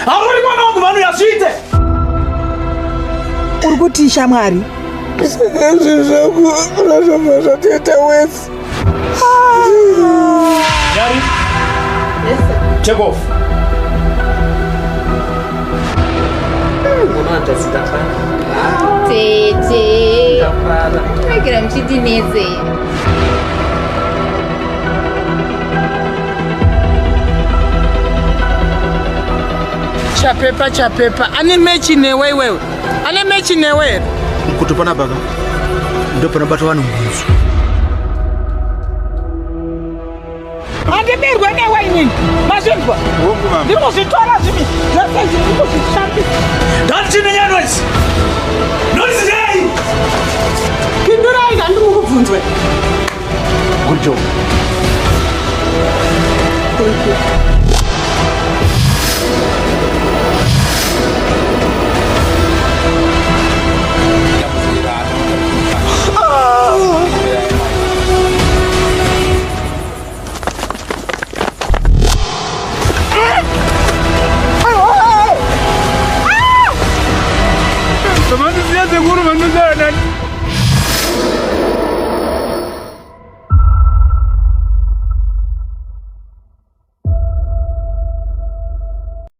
Hauri mwana wangu manu yasite. Urikuti shamwari. Yari? Yes, sir. Take off. Mwana sitapana. Tete. Tapana. Kira mchitineze. Chapepa. Ani mechi ne wewe. Ani mechi ne wewe. Kutopana baka. Ndio pana batu wana nguzu. Ande berwa ne wewe nini? Mazimba. Wongo mama. Ndimo sitola zimi. Sasa ndimo sishambi. Danchi ne noise. Noise dai. Kindura ida ndimo kuvunzwe. Good job. Thank you.